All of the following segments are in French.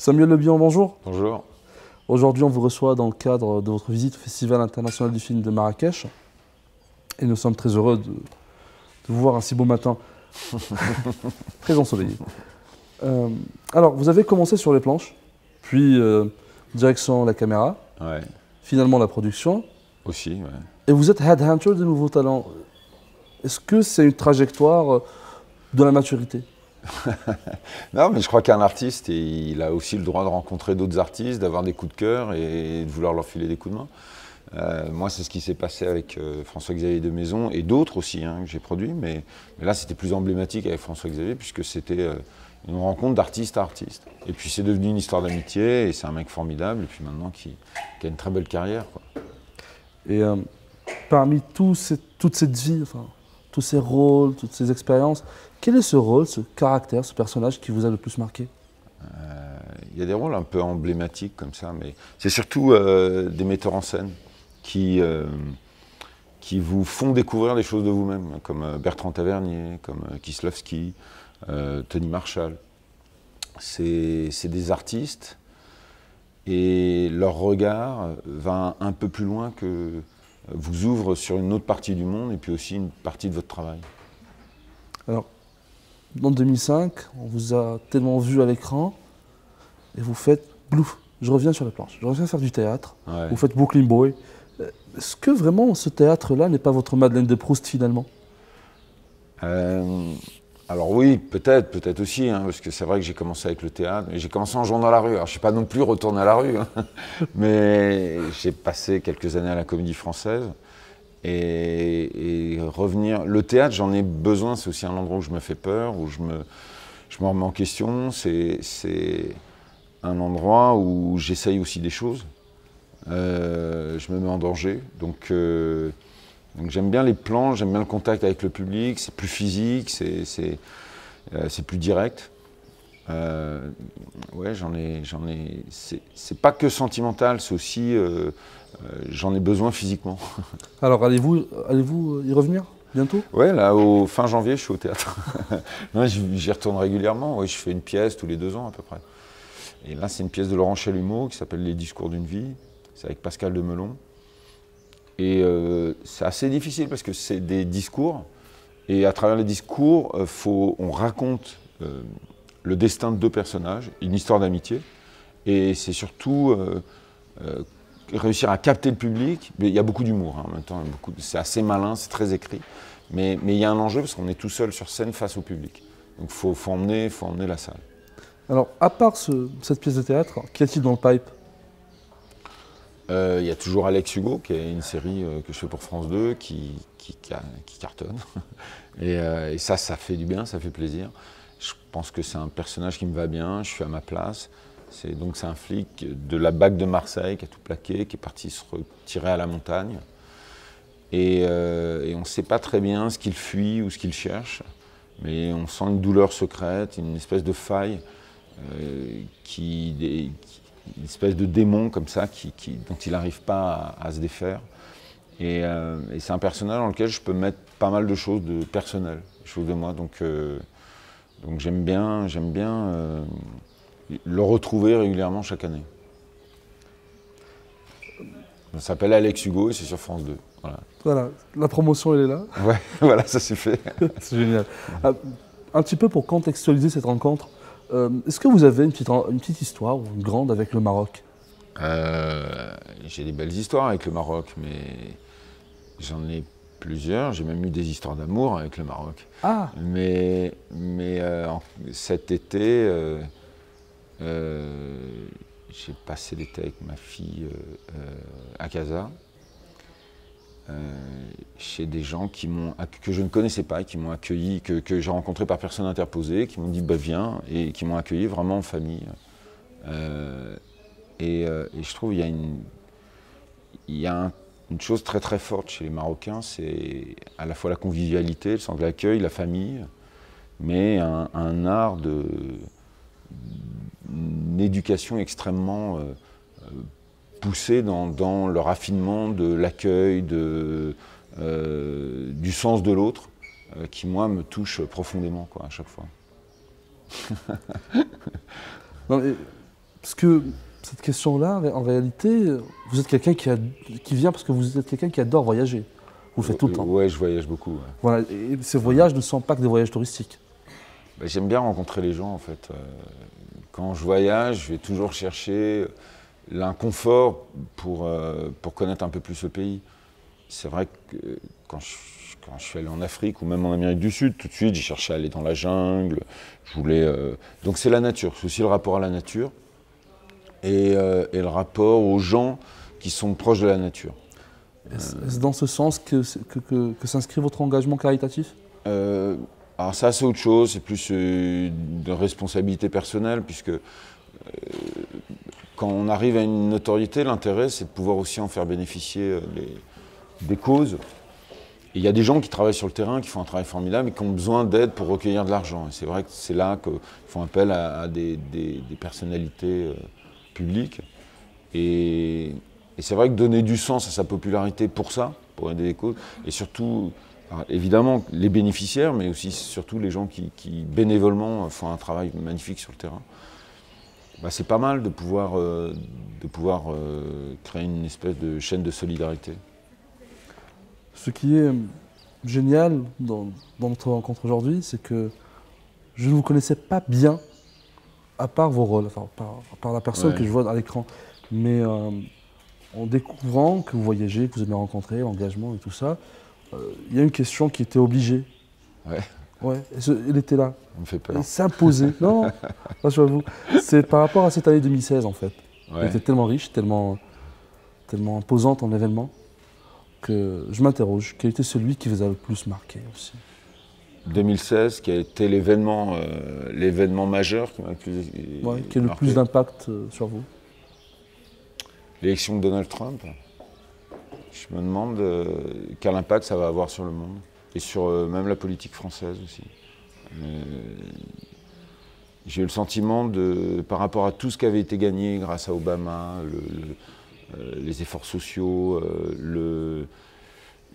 Samuel Le Bihan, bonjour. Bonjour. Aujourd'hui, on vous reçoit dans le cadre de votre visite au Festival international du film de Marrakech. Et nous sommes très heureux de vous voir un si beau matin, très ensoleillé. Alors, vous avez commencé sur les planches, puis direction la caméra, Ouais, finalement la production, aussi, ouais. et vous êtes headhunter de nouveaux talents. Est-ce que c'est une trajectoire de la maturité? Non, mais je crois qu'un artiste, il a aussi le droit de rencontrer d'autres artistes, d'avoir des coups de cœur et de vouloir leur filer des coups de main. Moi, c'est ce qui s'est passé avec François-Xavier de Maison et d'autres aussi que j'ai produits, mais là, c'était plus emblématique avec François-Xavier puisque c'était une rencontre d'artiste à artiste. Et puis, c'est devenu une histoire d'amitié et c'est un mec formidable et puis maintenant qui a une très belle carrière, quoi. Et parmi toute cette vie, enfin, tous ces rôles, toutes ces expériences, quel est ce rôle, ce caractère, ce personnage qui vous a le plus marqué? Il y a des rôles un peu emblématiques comme ça, mais c'est surtout des metteurs en scène qui vous font découvrir des choses de vous-même, comme Bertrand Tavernier, comme Kieslowski, Tony Marshall. C'est des artistes et leur regard va un peu plus loin que vous ouvre sur une autre partie du monde et puis aussi une partie de votre travail. Alors, en 2005, on vous a tellement vu à l'écran et vous faites Blouf, je reviens sur la planche, je reviens faire du théâtre, Ouais. vous faites Brooklyn Boy. Est-ce que vraiment ce théâtre-là n'est pas votre Madeleine de Proust finalement? Alors oui, peut-être aussi, parce que c'est vrai que j'ai commencé avec le théâtre, mais j'ai commencé en jouant dans la rue. Alors je ne suis pas non plus retourné à la rue, mais j'ai passé quelques années à la Comédie Française. Et revenir, le théâtre, j'en ai besoin, c'est aussi un endroit où je me fais peur, où je me remets en question. C'est un endroit où j'essaye aussi des choses. Je me mets en danger. Donc j'aime bien les plans, j'aime bien le contact avec le public, c'est plus physique, c'est plus direct. Ouais, c'est pas que sentimental, c'est aussi, j'en ai besoin physiquement. Alors allez-vous y revenir bientôt? Ouais, là, au fin janvier, je suis au théâtre. Non, j'y retourne régulièrement, ouais, je fais une pièce tous les 2 ans à peu près. Et là, c'est une pièce de Laurent Chalumeau qui s'appelle Les discours d'une vie, c'est avec Pascal Demelon. Et c'est assez difficile parce que c'est des discours, et à travers les discours, on raconte le destin de 2 personnages, une histoire d'amitié, et c'est surtout réussir à capter le public. Mais il y a beaucoup d'humour en même temps, c'est assez malin, c'est très écrit, mais il y a un enjeu parce qu'on est tout seul sur scène face au public. Donc il faut emmener la salle. Alors, à part cette pièce de théâtre, qu'y a-t-il dans le pipe? Il y a toujours Alex Hugo, qui est une série que je fais pour France 2, qui cartonne. Et ça fait du bien, ça fait plaisir. Je pense que c'est un personnage qui me va bien, je suis à ma place. C'est un flic de la BAC de Marseille qui a tout plaqué, qui est parti se retirer à la montagne. Et on ne sait pas très bien ce qu'il fuit ou ce qu'il cherche, mais on sent une douleur secrète, une espèce de faille, une espèce de démon comme ça dont il n'arrive pas à se défaire. Et c'est un personnage dans lequel je peux mettre pas mal de choses personnelles, des choses de moi. Donc j'aime bien le retrouver régulièrement chaque année. Ça s'appelle Alex Hugo et c'est sur France 2. Voilà. Voilà, la promotion elle est là. Ouais, voilà, ça c'est fait. C'est génial. Un petit peu pour contextualiser cette rencontre, est-ce que vous avez une petite histoire, ou une grande, avec le Maroc? J'ai des belles histoires avec le Maroc, mais j'en ai plusieurs. J'ai même eu des histoires d'amour avec le Maroc. Ah! Mais cet été, j'ai passé l'été avec ma fille à Casa, chez des gens que je ne connaissais pas, qui m'ont accueilli, que j'ai rencontré par personne interposée, qui m'ont dit bah, viens, et qui m'ont accueilli vraiment en famille. Et je trouve qu'il y a une chose très très forte chez les Marocains, c'est à la fois la convivialité, le sens de l'accueil, la famille, mais un art une éducation extrêmement poussée dans le raffinement de l'accueil, du sens de l'autre, qui moi me touche profondément quoi, à chaque fois. Non, mais Parce que cette question-là, en réalité, vous êtes quelqu'un qui vient parce que vous êtes quelqu'un qui adore voyager. Vous le faites tout le temps. Ouais, je voyage beaucoup. Ouais. Voilà, et ces voyages ne sont pas que des voyages touristiques. Ben, j'aime bien rencontrer les gens en fait. Quand je voyage, je vais toujours chercher l'inconfort pour connaître un peu plus le pays. C'est vrai que quand je suis allé en Afrique ou même en Amérique du Sud, tout de suite j'ai cherché à aller dans la jungle. Je voulais, donc c'est la nature, c'est aussi le rapport à la nature et le rapport aux gens qui sont proches de la nature. Est-ce dans ce sens que s'inscrit votre engagement caritatif? Alors ça c'est autre chose, c'est plus de responsabilité personnelle puisque quand on arrive à une notoriété, l'intérêt c'est de pouvoir aussi en faire bénéficier des causes. Et il y a des gens qui travaillent sur le terrain, qui font un travail formidable et qui ont besoin d'aide pour recueillir de l'argent. Et c'est vrai que c'est là qu'ils font appel à des personnalités publiques. Et c'est vrai que donner du sens à sa popularité pour ça, pour aider les causes, et surtout, alors évidemment, les bénéficiaires, mais aussi surtout les gens qui bénévolement font un travail magnifique sur le terrain, bah, c'est pas mal de pouvoir créer une espèce de chaîne de solidarité. Ce qui est génial dans notre rencontre aujourd'hui, c'est que je ne vous connaissais pas bien, à part vos rôles, enfin, à part la personne que je vois à l'écran. Mais en découvrant que vous voyagez, que vous avez rencontré, l'engagement et tout ça, il y a une question qui était obligée. Ouais. Ouais, elle était là. Ça me fait peur. Elle s'imposait. Non, rassurez-vous. C'est par rapport à cette année 2016, en fait. Ouais. Elle était tellement riche, tellement imposante en événements, que je m'interroge. Quel était celui qui vous a le plus marqué aussi? 2016, qui a été l'événement majeur qui m'a le plus qui a le plus d'impact sur vous? L'élection de Donald Trump. Je me demande quel impact ça va avoir sur le monde et sur même la politique française aussi. J'ai eu le sentiment, par rapport à tout ce qui avait été gagné grâce à Obama, les efforts sociaux,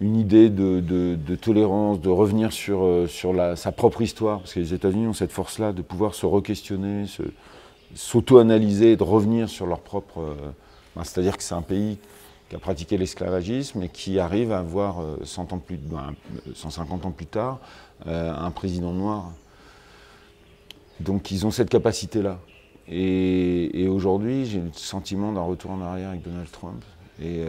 une idée de tolérance, de revenir sur sa propre histoire, parce que les États-Unis ont cette force-là de pouvoir se re-questionner, s'auto-analyser et de revenir sur leur propre... c'est-à-dire que c'est un pays qui a pratiqué l'esclavagisme et qui arrive à avoir 150 ans plus tard un président noir. Donc ils ont cette capacité-là. Et aujourd'hui, j'ai le sentiment d'un retour en arrière avec Donald Trump. Et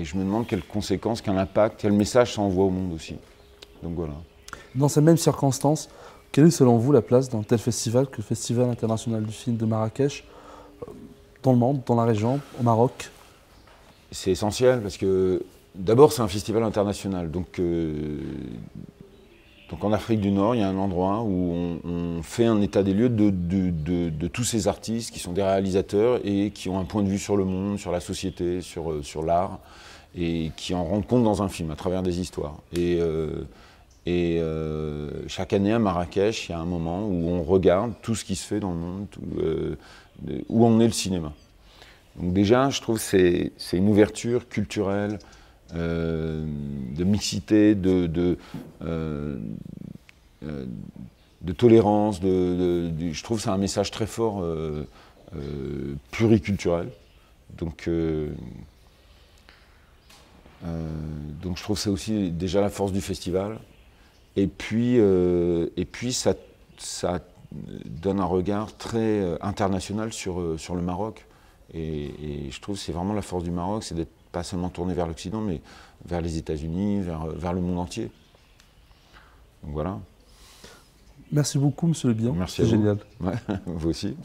je me demande quelles conséquences, quel impact, quel message ça envoie au monde aussi. Donc voilà. Dans ces mêmes circonstances, quelle est selon vous la place d'un tel festival que le Festival international du film de Marrakech dans le monde, dans la région, au Maroc? C'est essentiel parce que d'abord c'est un festival international. Donc en Afrique du Nord, il y a un endroit où on fait un état des lieux de tous ces artistes qui sont des réalisateurs et qui ont un point de vue sur le monde, sur la société, sur l'art, et qui en rendent compte dans un film à travers des histoires. Et chaque année à Marrakech, il y a un moment où on regarde tout ce qui se fait dans le monde, où en est le cinéma. Donc déjà, je trouve que c'est une ouverture culturelle, de mixité, de tolérance. Je trouve que c'est un message très fort, pluriculturel. Donc je trouve que c'est aussi déjà la force du festival. Et puis ça donne un regard très international sur le Maroc. Et je trouve que c'est vraiment la force du Maroc, c'est d'être pas seulement tourné vers l'Occident, mais vers les États-Unis, vers le monde entier. Donc voilà. Merci beaucoup, Monsieur Le Bihan. Merci à vous. C'est génial. Ouais, vous aussi.